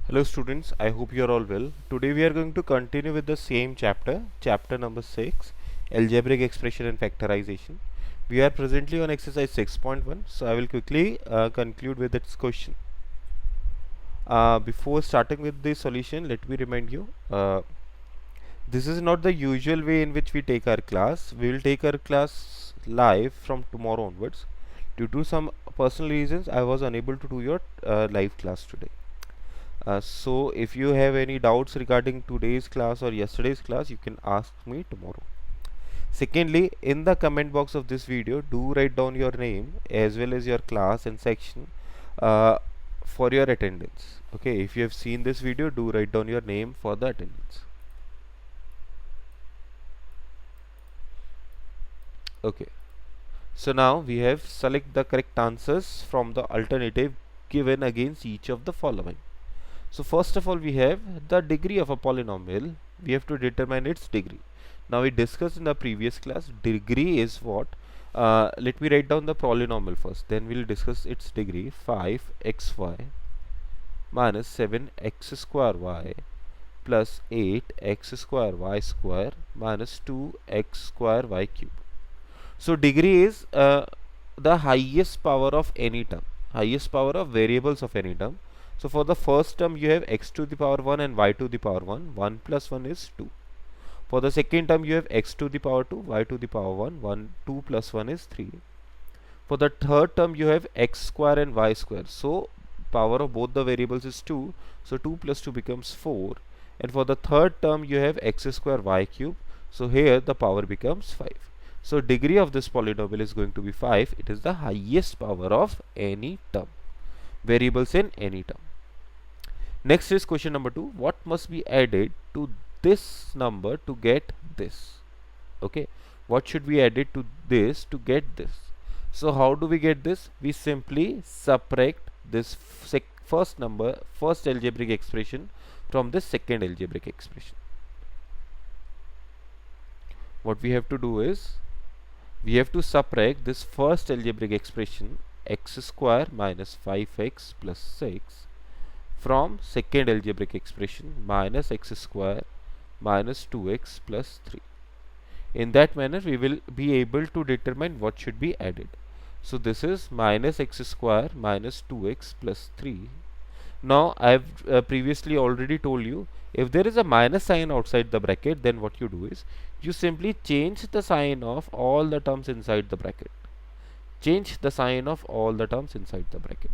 Hello students, I hope you are all well. Today we are going to continue with the same chapter number 6, algebraic expression and factorization. We are presently on exercise 6.1, so I will quickly conclude with its question. Before starting with the solution, let me remind you, this is not the usual way in which we take our class. We will take our class live from tomorrow onwards. Due to some personal reasons, I was unable to do your live class today. So if you have any doubts regarding today's class or yesterday's class, you can ask me tomorrow. Secondly, in the comment box of this video, do write down your name as well as your class and section uh, for your attendance. Okay, if you have seen this video, do write down your name for the attendance. Okay, so now we have select the correct answers from the alternative given against each of the following. So first of all, we have the degree of a polynomial. We have to determine its degree. Now we discussed in the previous class, degree is what? Let me write down the polynomial first, then we'll discuss its degree. 5xy minus 7x square y plus 8x square y square minus 2x square y cube. So degree is the highest power of any term, highest power of variables of any term. So for the first term you have x to the power 1 and y to the power 1. 1 plus 1 is 2. For the second term you have x to the power 2, y to the power 1. 2 plus 1 is 3. For the third term you have x square and y square. So power of both the variables is 2. So 2 plus 2 becomes 4. And for the third term you have x square y cube. So here the power becomes 5. So degree of this polynomial is going to be 5. It is the highest power of any term, variables in any term. Next is question number 2. What must be added to this number to get this? Okay, what should be added to this to get this? So how do we get this? We simply subtract this first algebraic expression from the second algebraic expression. What we have to do is we have to subtract this first algebraic expression x square minus 5x plus 6 from second algebraic expression minus x square minus 2x plus 3. In that manner we will be able to determine what should be added. So this is minus x square minus 2x plus 3. Now I have previously already told you, if there is a minus sign outside the bracket, then what you do is you simply change the sign of all the terms inside the bracket. Change the sign of all the terms inside the bracket.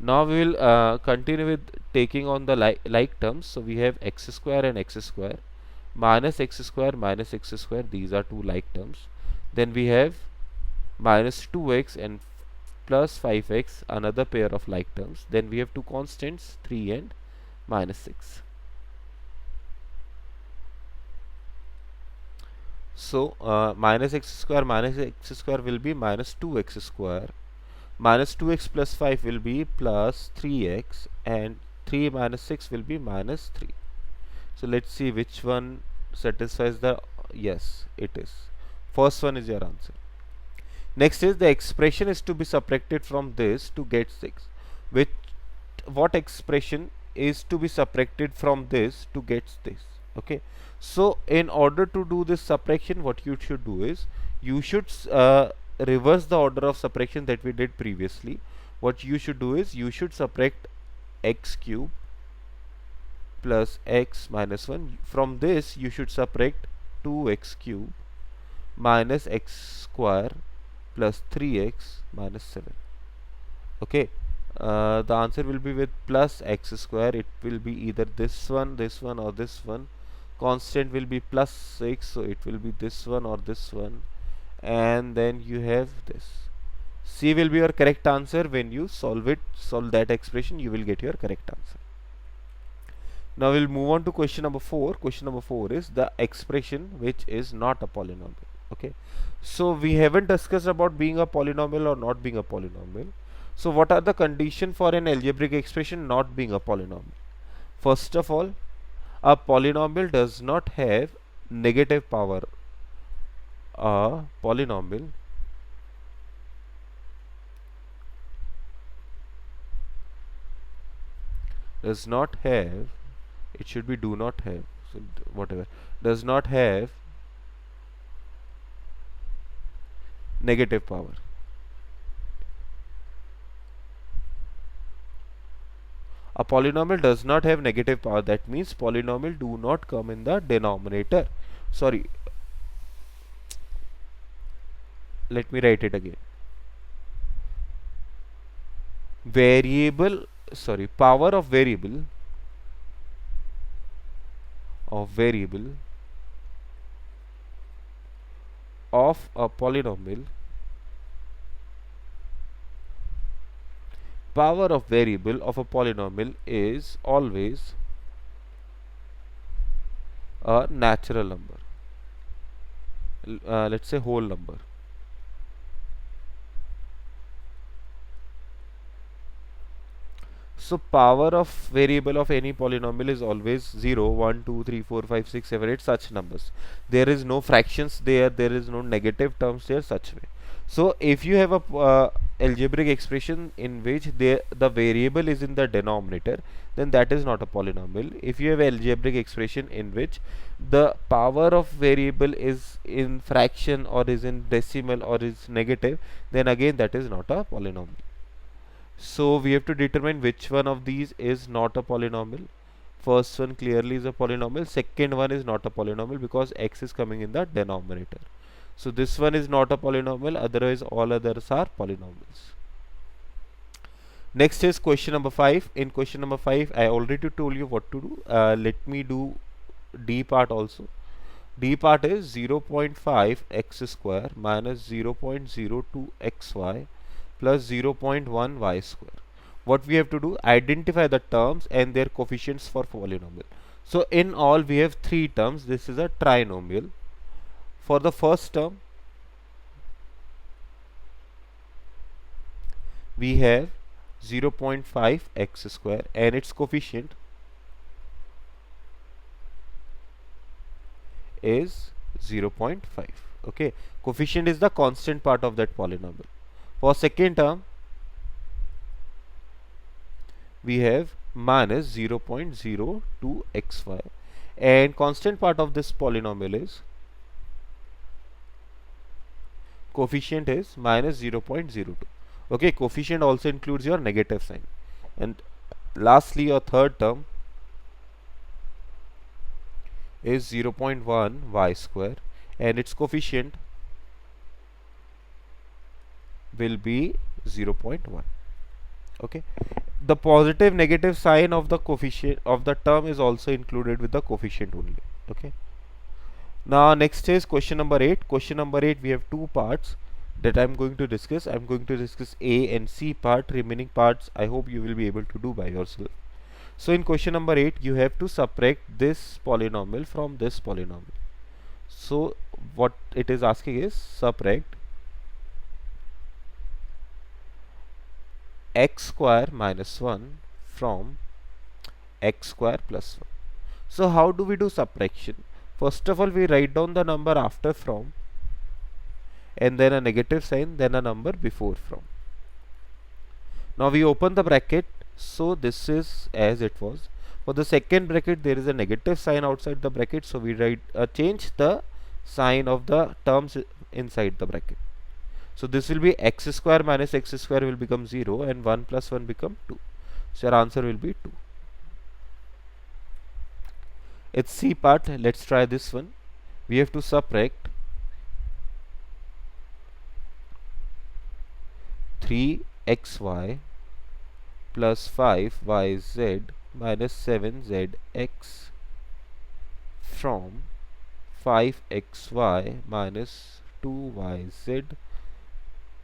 Now we will continue with taking on the like terms. So we have x square and x square minus x square minus x square. These are two like terms. Then we have minus 2x and plus 5x, another pair of like terms. Then we have two constants, 3 and minus 6. So minus x square will be minus 2x square, minus 2x plus 5 will be plus 3x, and 3 minus 6 will be minus 3. So let's see which one satisfies the, yes, it is. First one is your answer. Next is the expression is to be subtracted from this to get 6. Which, what expression is to be subtracted from this to get this? Okay, so in order to do this subtraction, what you should do is you should reverse the order of subtraction that we did previously. What you should do is you should subtract x cube plus x minus 1. From this you should subtract 2x cube minus x square plus 3x minus 7. Okay, the answer will be with plus x square. It will be either this one or this one. Constant will be plus 6, so it will be this one or this one, and then you have this. C will be your correct answer. When you solve that expression, you will get your correct answer. Now we'll move on to question number 4. Question number 4 is the expression which is not a polynomial. Okay, so we haven't discussed about being a polynomial or not being a polynomial. So what are the conditions for an algebraic expression not being a polynomial? First of all, a polynomial does not have negative power. A polynomial does not have, it should be do not have, so whatever, does not have negative power. A polynomial does not have negative power. That means polynomial do not come in the denominator. Sorry, let me write it again. Variable, sorry, power of variable of a polynomial, power of variable of a polynomial is always a natural number. Let's say whole number. So power of variable of any polynomial is always 0, 1, 2, 3, 4, 5, 6, 7, 8, such numbers. There is no fractions there, there is no negative terms there, such way. So if you have a algebraic expression in which the variable is in the denominator, then that is not a polynomial. If you have algebraic expression in which the power of variable is in fraction or is in decimal or is negative, then again that is not a polynomial. So we have to determine which one of these is not a polynomial. First one clearly is a polynomial, second one is not a polynomial because x is coming in the denominator. So this one is not a polynomial, otherwise all others are polynomials. Next is question number 5. In question number 5, I already told you what to do. Let me do D part also. D part is 0.5 x square minus 0.02 xy plus 0.1 y square. What we have to do, identify the terms and their coefficients for polynomial. So in all we have 3 terms. This is a trinomial. For the first term we have 0.5 x square and its coefficient is 0.5. Okay, coefficient is the constant part of that polynomial. For second term we have minus 0.02 xy and constant part of this polynomial is, coefficient is minus 0.02. Okay, coefficient also includes your negative sign. And lastly your third term is 0.1 y square and its coefficient will be 0.1. Okay, the positive negative sign of the coefficient of the term is also included with the coefficient only. Okay, now next is question number 8. Question number 8 we have 2 parts that I'm going to discuss. I'm going to discuss A and C part. Remaining parts I hope you will be able to do by yourself. So in question number 8 you have to subtract this polynomial from this polynomial. So what it is asking is subtract x square minus 1 from x square plus 1. So how do we do subtraction? First of all we write down the number after from and then a negative sign, then a number before from. Now we open the bracket, so this is as it was. For the second bracket there is a negative sign outside the bracket, so we write change the sign of the terms inside the bracket. So this will be x square minus x square will become 0 and 1 plus 1 become 2. So your answer will be 2. It's C part. Let's try this one. We have to subtract 3xy plus 5yz minus 7zx from 5xy minus 2yz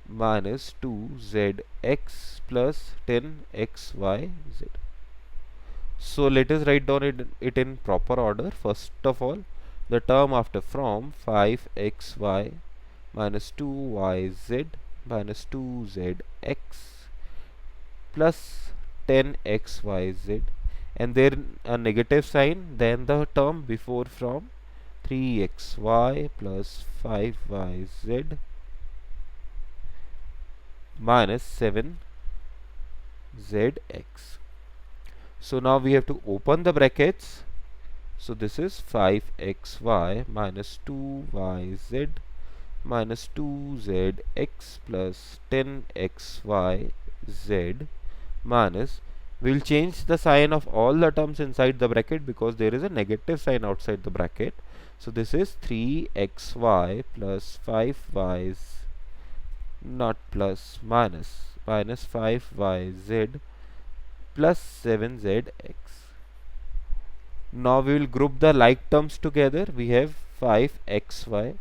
minus 2zx plus 10xyz. So let us write down it in proper order. First of all, the term after from 5xy minus 2yz minus 2zx plus 10xyz and then a negative sign, then the term before from 3xy plus 5yz minus 7zx. So now we have to open the brackets. So this is 5xy minus 2yz minus 2zx plus 10xyz minus, we will change the sign of all the terms inside the bracket because there is a negative sign outside the bracket. So this is 3xy plus 5y not plus minus 5yz plus 7zx. Now we will group the like terms together. We have 5xy.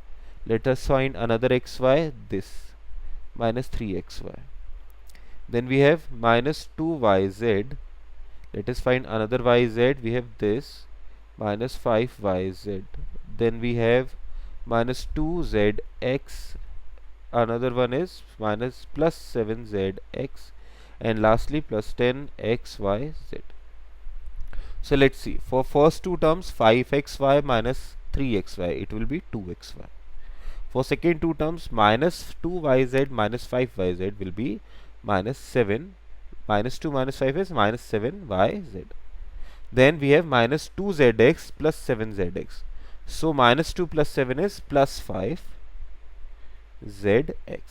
Let us find another xy, this minus 3xy. Then we have minus 2yz. Let us find another yz. We have this minus 5yz. Then we have minus 2zx. Another one is minus plus 7zx. And lastly plus 10xyz. So let's see. For first two terms 5xy minus 3xy, it will be 2xy. For second two terms minus 2yz minus 5yz will be minus 7. Minus 2 minus 5 is minus 7yz. Then we have minus 2zx plus 7zx. So minus 2 plus 7 is plus 5zx.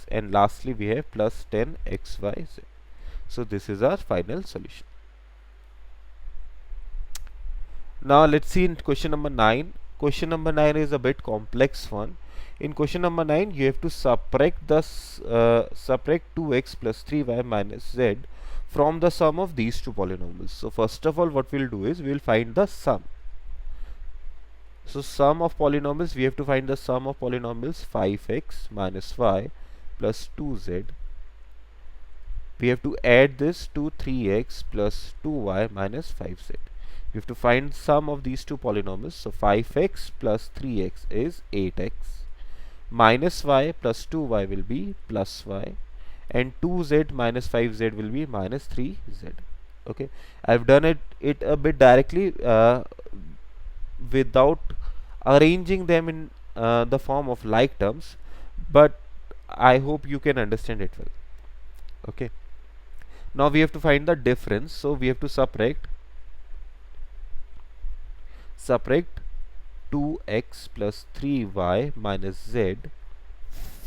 And lastly we have plus 10xyz. So this is our final solution. Now let's see in question number 9. Question number 9 is a bit complex one. In question number 9, you have to subtract 2x plus 3y minus z from the sum of these two polynomials. So first of all, what we'll do is we'll find the sum. So sum of polynomials, we have to find the sum of polynomials 5x minus y plus 2z. We have to add this to 3x plus 2y minus 5z. We have to find sum of these two polynomials. So 5x plus 3x is 8x. Minus y plus 2y will be plus y. And 2z minus 5z will be minus 3z. Okay. I've done it a bit directly without arranging them in the form of like terms. But I hope you can understand it well. Okay. Now we have to find the difference. So we have to subtract 2x plus 3y minus z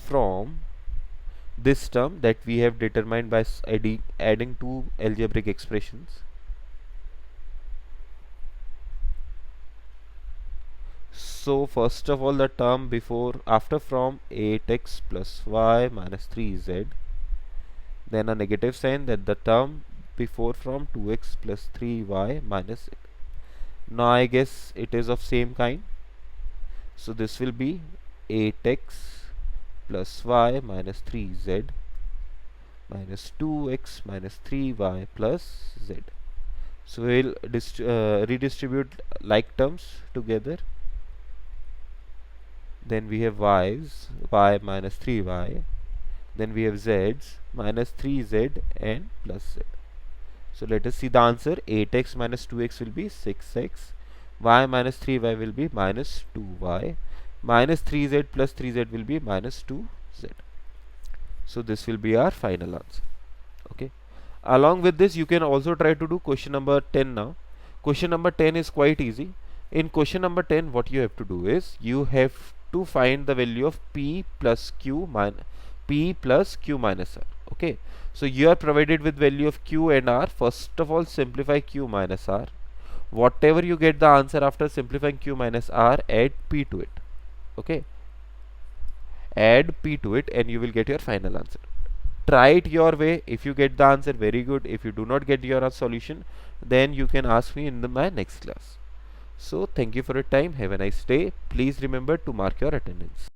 from this term that we have determined by adding two algebraic expressions. So first of all, the term after from 8x plus y minus 3z, then a negative sign, that the term before from 2x plus 3y minus z. Now I guess it is of same kind. So this will be 8x plus y minus 3z minus 2x minus 3y plus z. So we'll redistribute like terms together. Then we have y's, y minus 3y. Then we have z's, minus 3z and plus z. So let us see the answer. 8x minus 2x will be 6x. Y minus 3y will be minus 2y. Minus 3z plus 3z will be minus 2z. So this will be our final answer. Okay. Along with this, you can also try to do question number 10 now. Question number 10 is quite easy. In question number 10, what you have to do is you have to find the value of p plus q minus r. Okay. So you are provided with value of q and r. First of all, simplify q minus r. Whatever you get the answer after simplifying q minus r, add p to it. Okay. Add p to it and you will get your final answer. Try it your way. If you get the answer, very good. If you do not get your solution, then you can ask me in my next class. So thank you for your time. Have a nice day. Please remember to mark your attendance.